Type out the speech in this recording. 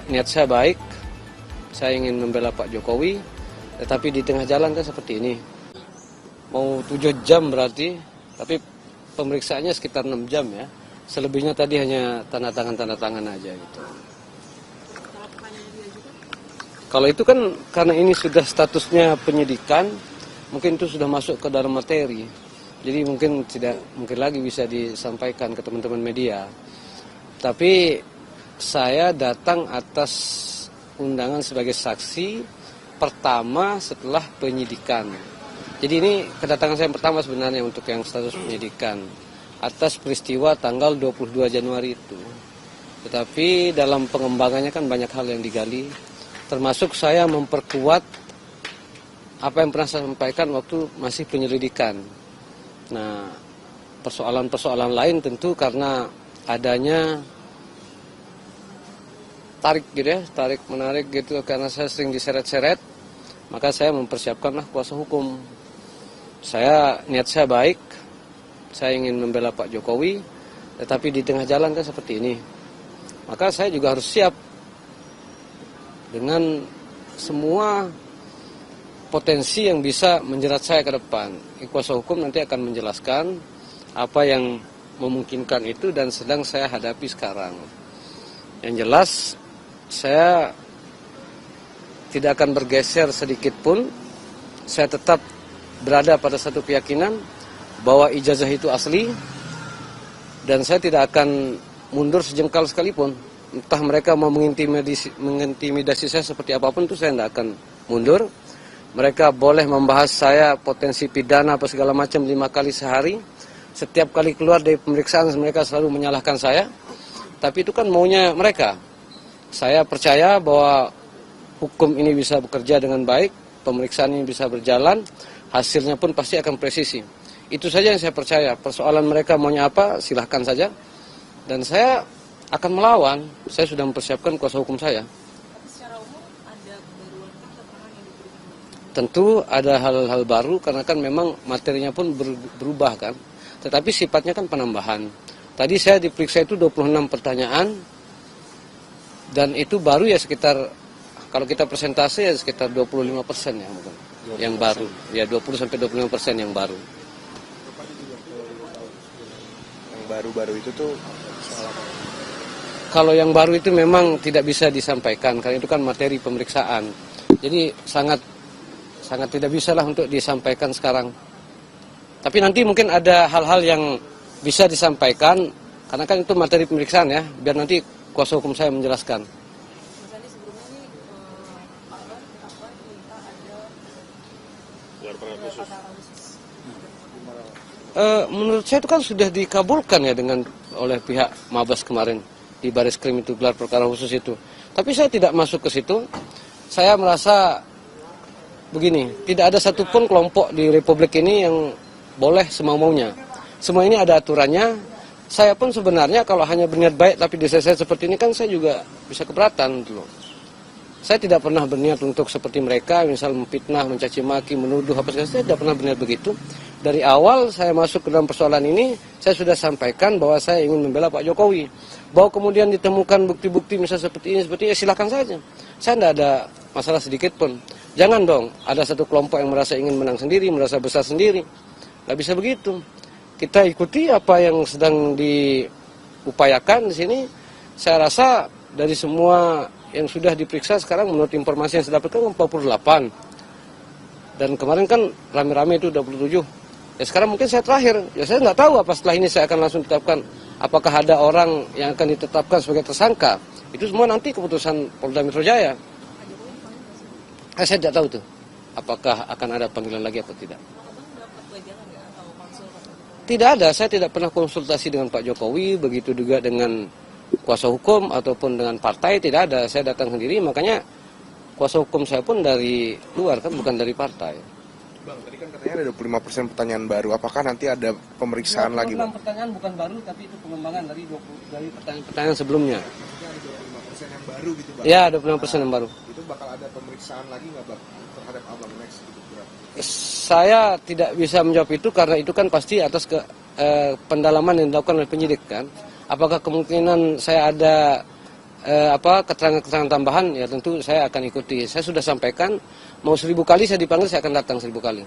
Niat saya baik, saya ingin membela Pak Jokowi, tetapi di tengah jalan kan seperti ini. Mau 7 jam berarti, tapi pemeriksaannya sekitar 6 jam ya. Selebihnya tadi hanya tanda tangan aja gitu. Kalau itu kan karena ini sudah statusnya penyidikan, mungkin itu sudah masuk ke dalam materi. Jadi mungkin tidak mungkin lagi bisa disampaikan ke teman-teman media. Tapi saya datang atas undangan sebagai saksi pertama setelah penyidikan. Jadi ini kedatangan saya pertama sebenarnya untuk yang status penyidikan atas peristiwa tanggal 22 Januari itu. Tetapi dalam pengembangannya kan banyak hal yang digali, termasuk saya memperkuat apa yang pernah saya sampaikan waktu masih penyelidikan. Nah, persoalan-persoalan lain tentu karena adanya tarik menarik gitu, karena saya sering diseret-seret, maka saya mempersiapkanlah kuasa hukum. Niat saya baik, saya ingin membela Pak Jokowi, tetapi di tengah jalan kan seperti ini. Maka saya juga harus siap dengan semua potensi yang bisa menjerat saya ke depan. Kuasa hukum nanti akan menjelaskan apa yang memungkinkan itu dan sedang saya hadapi sekarang. Yang jelas, saya tidak akan bergeser sedikit pun. Saya tetap berada pada satu keyakinan bahwa ijazah itu asli, dan saya tidak akan mundur sejengkal sekalipun. Entah mereka mau mengintimidasi saya seperti apapun, itu saya tidak akan mundur. Mereka boleh membahas saya potensi pidana apa segala macam 5 kali sehari. Setiap kali keluar dari pemeriksaan mereka selalu menyalahkan saya. Tapi itu kan maunya mereka. Saya percaya bahwa hukum ini bisa bekerja dengan baik, pemeriksaan ini bisa berjalan, hasilnya pun pasti akan presisi. Itu saja yang saya percaya. Persoalan mereka maunya apa, silahkan saja. Dan saya akan melawan. Saya sudah mempersiapkan kuasa hukum saya. Tapi secara umum ada kebaruan keterangan yang diberikan? Tentu ada hal-hal baru karena kan memang materinya pun berubah kan. Tetapi sifatnya kan penambahan. Tadi saya diperiksa itu 26 pertanyaan. Dan itu baru ya sekitar, kalau kita presentasi ya sekitar 25% ya mungkin. Yang baru, ya 20-25% yang baru. Yang baru-baru itu tuh soal apa? Kalau yang baru itu memang tidak bisa disampaikan karena itu kan materi pemeriksaan. Jadi sangat tidak bisa lah untuk disampaikan sekarang. Tapi nanti mungkin ada hal-hal yang bisa disampaikan karena kan itu materi pemeriksaan ya. Biar nanti kuasa hukum saya menjelaskan. Mas Andi, sebelumnya nih Pak Ron minta ada gelar perkara khusus. Menurut saya itu kan sudah dikabulkan ya oleh pihak Mabes kemarin di Baris Krim itu gelar perkara khusus itu. Tapi saya tidak masuk ke situ. Saya merasa begini, tidak ada satupun kelompok di Republik ini yang boleh semau-maunya. Semua ini ada aturannya. Saya pun sebenarnya kalau hanya berniat baik tapi diselesaikan seperti ini kan saya juga bisa keberatan gitu loh. Saya tidak pernah berniat untuk seperti mereka, misal memfitnah, mencaci maki, menuduh apa saja. Saya tidak pernah berniat begitu. Dari awal saya masuk ke dalam persoalan ini, saya sudah sampaikan bahwa saya ingin membela Pak Jokowi. Bahwa kemudian ditemukan bukti-bukti misal seperti ini, silakan saja. Saya tidak ada masalah sedikit pun. Jangan dong, ada satu kelompok yang merasa ingin menang sendiri, merasa besar sendiri. Nggak bisa begitu. Kita ikuti apa yang sedang diupayakan di sini. Saya rasa dari semua yang sudah diperiksa sekarang menurut informasi yang saya dapatkan 48. Dan kemarin kan rame-rame itu 27. Ya sekarang mungkin saya terakhir. Ya saya nggak tahu apa setelah ini saya akan langsung tetapkan. Apakah ada orang yang akan ditetapkan sebagai tersangka. Itu semua nanti keputusan Polda Metro Jaya. Saya tidak tahu tuh. Apakah akan ada panggilan lagi atau tidak. Tidak ada, saya tidak pernah konsultasi dengan Pak Jokowi, begitu juga dengan kuasa hukum ataupun dengan partai, tidak ada. Saya datang sendiri, makanya kuasa hukum saya pun dari luar kan, bukan dari partai. Bang, tadi kan katanya ada 25% pertanyaan baru, apakah nanti ada pemeriksaan lagi? 26 pertanyaan bukan baru, tapi itu pengembangan dari pertanyaan sebelumnya. Jadi ada 25% yang baru gitu Bang? Ya, 25% yang baru. Itu bakal ada pemeriksaan lagi nggak Bang, terhadap Abang next gitu? Saya tidak bisa menjawab itu karena itu kan pasti atas pendalaman yang dilakukan oleh penyidik kan. Apakah kemungkinan saya ada keterangan-keterangan tambahan ya tentu saya akan ikuti. Saya sudah sampaikan mau 1000 kali saya dipanggil saya akan datang 1000 kali.